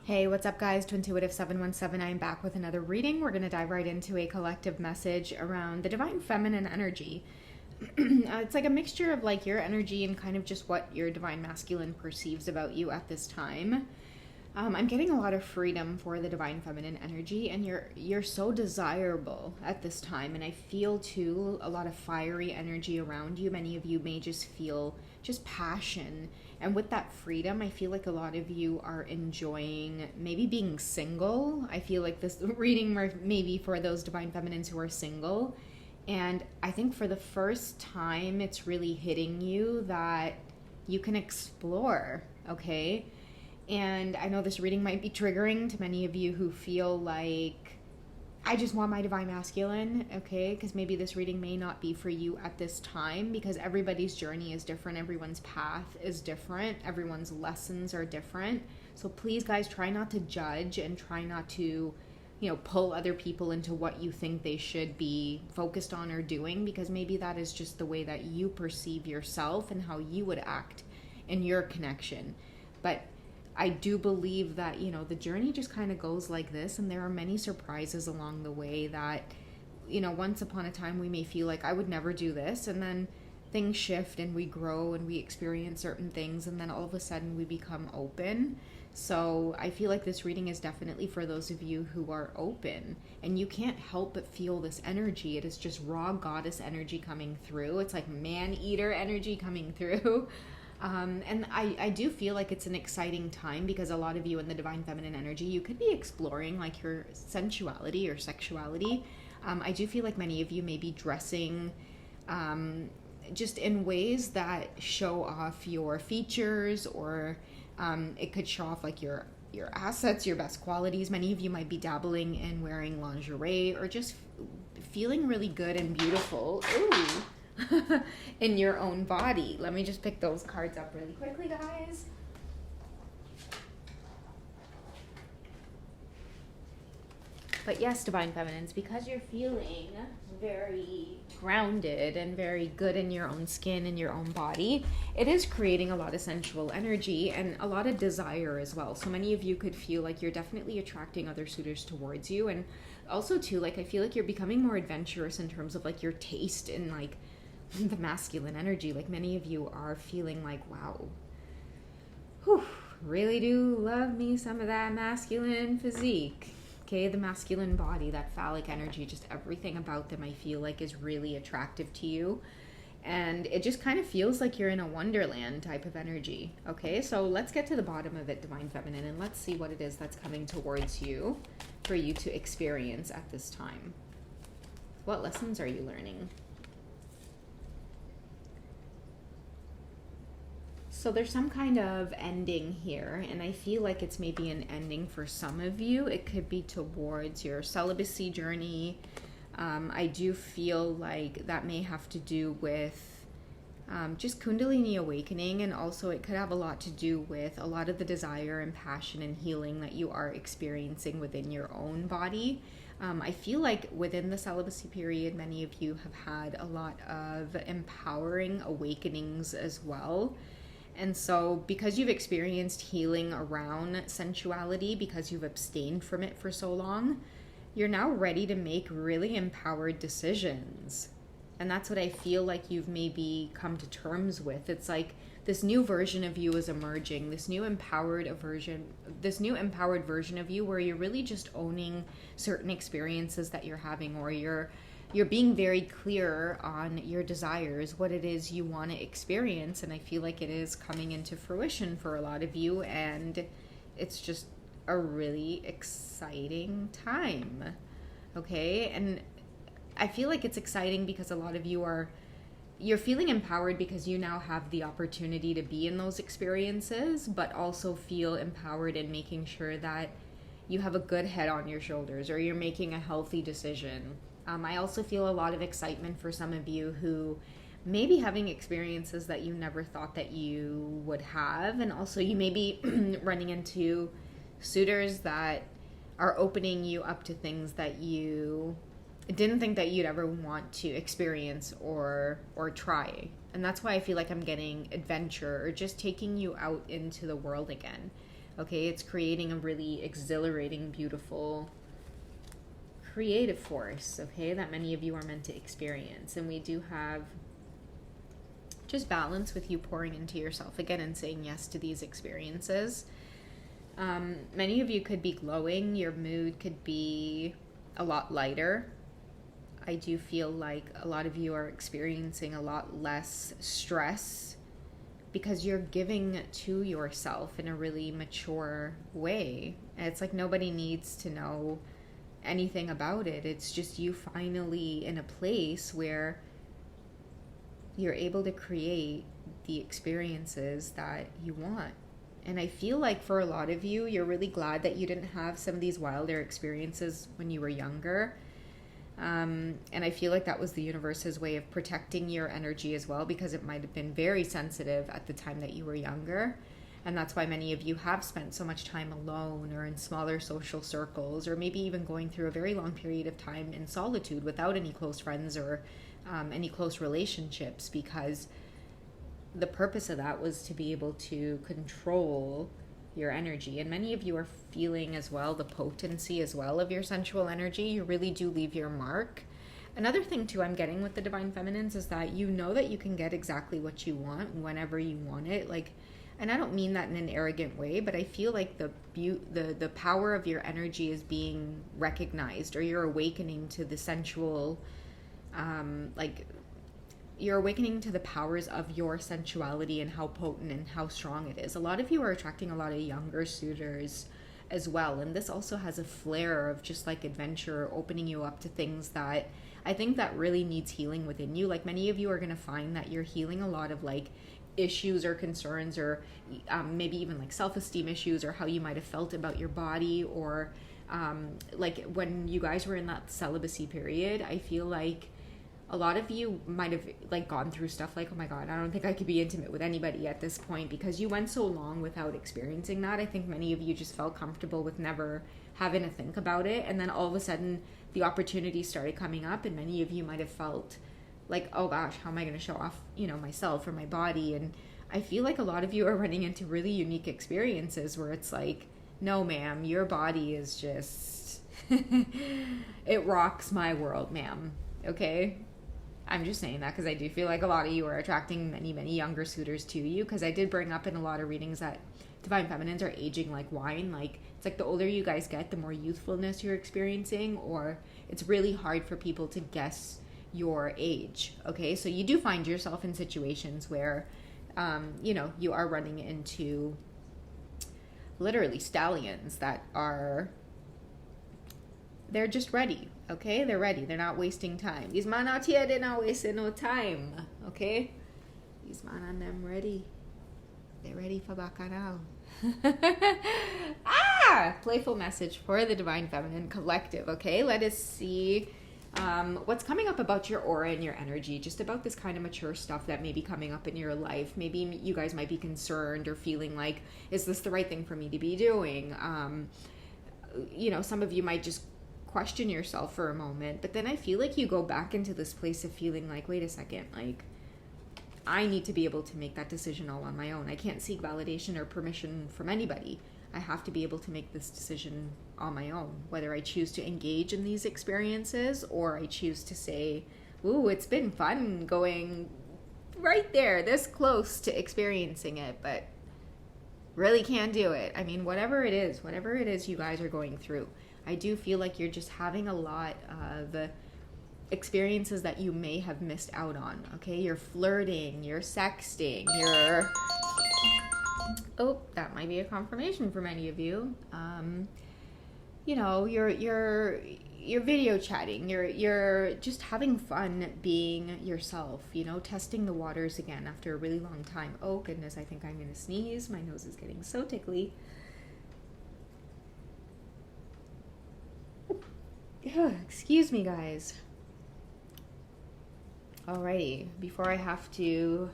Hey, what's up, guys? Twintuitive 717. I am back with another reading. We're going to dive right into a collective message around the divine feminine energy. It's like a mixture of like your energy and kind of just what your divine masculine perceives about you at this time. I'm getting a lot of freedom for the divine feminine energy, and you're so desirable at this time. And I feel too a lot of fiery energy around you. Many of you may just feel just passion, and with that freedom, I feel like a lot of you are enjoying maybe being single. I feel like this reading maybe for those divine feminines who are single, and I think for the first time, it's really hitting you that you can explore. Okay. And I know this reading might be triggering to many of you who feel like, I just want my divine masculine, okay? Because maybe this reading may not be for you at this time, because everybody's journey is different. Everyone's path is different. Everyone's lessons are different. So please, guys, try not to judge and try not to, pull other people into what you think they should be focused on or doing, because maybe that is just the way that you perceive yourself and how you would act in your connection. But I do believe that, the journey just kind of goes like this, and there are many surprises along the way that, once upon a time we may feel like I would never do this, and then things shift and we grow and we experience certain things, and then all of a sudden we become open. So I feel like this reading is definitely for those of you who are open, and you can't help but feel this energy. It is just raw goddess energy coming through. It's like man-eater energy coming through. And I do feel like it's an exciting time, because a lot of you in the divine feminine energy, you could be exploring like your sensuality or sexuality. I do feel like many of you may be dressing just in ways that show off your features, or it could show off like your assets, your best qualities. Many of you might be dabbling in wearing lingerie, or just feeling really good and beautiful. Ooh. In your own body. Let me just pick those cards up really quickly, guys. But yes, divine feminines, because you're feeling very grounded and very good in your own skin and your own body, it is creating a lot of sensual energy and a lot of desire as well. So many of you could feel like you're definitely attracting other suitors towards you, and also too, like, I feel like you're becoming more adventurous in terms of like your taste in like the masculine energy. Like, many of you are feeling like, wow, really do love me some of that masculine physique. Okay, the masculine body, that phallic energy, just everything about them I feel like is really attractive to you. And it just kind of feels like you're in a wonderland type of energy. Okay, so let's get to the bottom of it, divine feminine, and let's see what it is that's coming towards you for you to experience at this time. What lessons are you learning? So there's some kind of ending here, and I feel like it's maybe an ending for some of you. It could be towards your celibacy journey. I do feel like that may have to do with just Kundalini awakening, and also it could have a lot to do with a lot of the desire and passion and healing that you are experiencing within your own body. I feel like within the celibacy period, many of you have had a lot of empowering awakenings as well. And so because you've experienced healing around sensuality, because you've abstained from it for so long, you're now ready to make really empowered decisions. And that's what I feel like you've maybe come to terms with. It's like this new version of you is emerging, this new empowered version of you, where you're really just owning certain experiences that you're having, or you're being very clear on your desires, what it is you want to experience. And I feel like it is coming into fruition for a lot of you, and it's just a really exciting time. Okay, and I feel like it's exciting because a lot of you you're feeling empowered because you now have the opportunity to be in those experiences, but also feel empowered in making sure that you have a good head on your shoulders, or you're making a healthy decision. I also feel a lot of excitement for some of you who may be having experiences that you never thought that you would have. And also you may be running into suitors that are opening you up to things that you didn't think that you'd ever want to experience or try. And that's why I feel like I'm getting adventure, or just taking you out into the world again. Okay, it's creating a really exhilarating, beautiful, creative force, okay, that many of you are meant to experience. And we do have just balance with you pouring into yourself again and saying yes to these experiences. Many of you could be glowing. Your mood could be a lot lighter. I do feel like a lot of you are experiencing a lot less stress because you're giving to yourself in a really mature way. And it's like nobody needs to know anything about it. It's just you finally in a place where you're able to create the experiences that you want. And I feel like for a lot of you, you're really glad that you didn't have some of these wilder experiences when you were younger. And I feel like that was the universe's way of protecting your energy as well, because it might have been very sensitive at the time that you were younger. And that's why many of you have spent so much time alone or in smaller social circles, or maybe even going through a very long period of time in solitude without any close friends or any close relationships, because the purpose of that was to be able to control your energy. And many of you are feeling as well the potency as well of your sensual energy. You really do leave your mark. Another thing too I'm getting with the Divine Feminines is that you know that you can get exactly what you want whenever you want it. Like, and I don't mean that in an arrogant way, but I feel like the power of your energy is being recognized, or you're awakening to the sensual, you're awakening to the powers of your sensuality and how potent and how strong it is. A lot of you are attracting a lot of younger suitors as well. And this also has a flair of just like adventure, opening you up to things that I think that really needs healing within you. Like many of you are going to find that you're healing a lot of like issues or concerns, or maybe even like self-esteem issues, or how you might have felt about your body, or like when you guys were in that celibacy period, I feel like a lot of you might have like gone through stuff like, oh my God, I don't think I could be intimate with anybody at this point, because you went so long without experiencing that. I think many of you just felt comfortable with never having to think about it. And then all of a sudden the opportunity started coming up, and many of you might have felt like, oh gosh, how am I going to show off, myself or my body? And I feel like a lot of you are running into really unique experiences where it's like, no, ma'am, your body is just, it rocks my world, ma'am. Okay. I'm just saying that because I do feel like a lot of you are attracting many, many younger suitors to you, because I did bring up in a lot of readings that Divine Feminines are aging like wine. Like, it's like the older you guys get, the more youthfulness you're experiencing, or it's really hard for people to guess your age. Okay, so you do find yourself in situations where, you are running into literally stallions that are, they're just ready. Okay, they're ready. They're not wasting time. These man out here, they're not wasting no time. Okay, these man and them ready. They're ready for bacchanal. Playful message for the Divine Feminine Collective. Okay, let us see what's coming up about your aura and your energy, just about this kind of mature stuff that may be coming up in your life. Maybe you guys might be concerned or feeling like, is this the right thing for me to be doing? Some of you might just question yourself for a moment, but then I feel like you go back into this place of feeling like, wait a second, like I need to be able to make that decision all on my own. I can't seek validation or permission from anybody. I have to be able to make this decision on my own, whether I choose to engage in these experiences or I choose to say, ooh, it's been fun going right there, this close to experiencing it, but really can't do it. I mean, whatever it is you guys are going through, I do feel like you're just having a lot of experiences that you may have missed out on. Okay, you're flirting, you're sexting, oh, that might be a confirmation for many of you. You're video chatting, you're just having fun being yourself, testing the waters again after a really long time. Oh goodness, I think I'm gonna sneeze. My nose is getting so tickly. Excuse me, guys. Alrighty, before I have to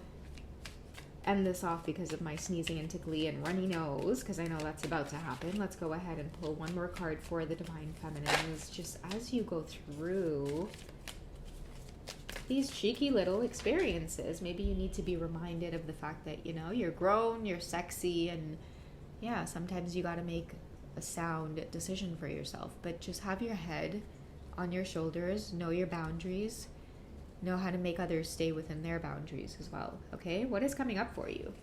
end this off because of my sneezing and tickly and runny nose, because I know that's about to happen, let's go ahead and pull one more card for the Divine Feminines, just as you go through these cheeky little experiences. Maybe you need to be reminded of the fact that, you're grown, you're sexy, and yeah, sometimes you got to make a sound decision for yourself, but just have your head on your shoulders, know your boundaries, know how to make others stay within their boundaries as well. Okay, what is coming up for you?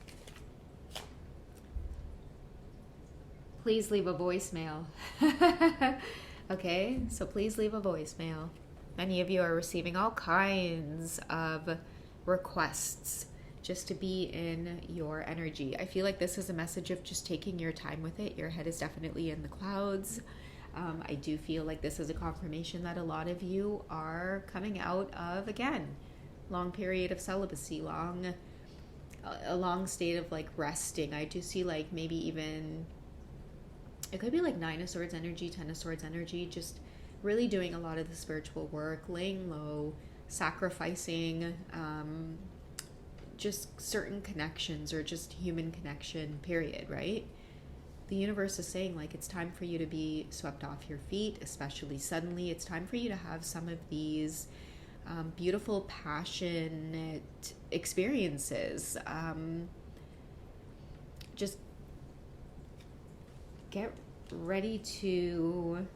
Please leave a voicemail. Okay, so please leave a voicemail. Many of you are receiving all kinds of requests just to be in your energy. I feel like this is a message of just taking your time with it. Your head is definitely in the clouds. I do feel like this is a confirmation that a lot of you are coming out of, again, long period of celibacy, a long state of like resting. I do see like maybe even, it could be like 9 of Swords energy, 10 of Swords energy, just really doing a lot of the spiritual work, laying low, sacrificing just certain connections or just human connection, period, right? The universe is saying like it's time for you to be swept off your feet, especially suddenly. It's time for you to have some of these beautiful, passionate experiences. Just get ready to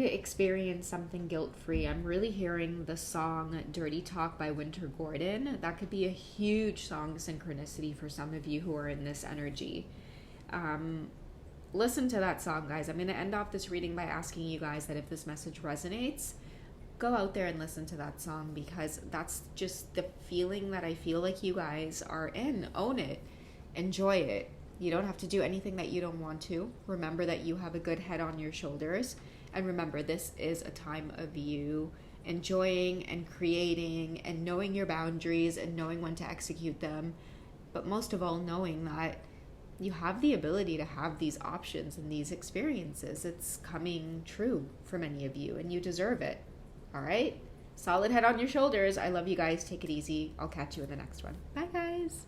experience something guilt-free. I'm really hearing the song Dirty Talk by Winter Gordon. That could be a huge song synchronicity for some of you who are in this energy. Listen to that song, guys. I'm going to end off this reading by asking you guys that if this message resonates, go out there and listen to that song, because that's just the feeling that I feel like you guys are in. Own it. Enjoy it. You don't have to do anything that you don't want to. Remember that you have a good head on your shoulders. And remember, this is a time of you enjoying and creating and knowing your boundaries and knowing when to execute them. But most of all, knowing that you have the ability to have these options and these experiences. It's coming true for many of you, and you deserve it. All right? Solid head on your shoulders. I love you guys. Take it easy. I'll catch you in the next one. Bye, guys.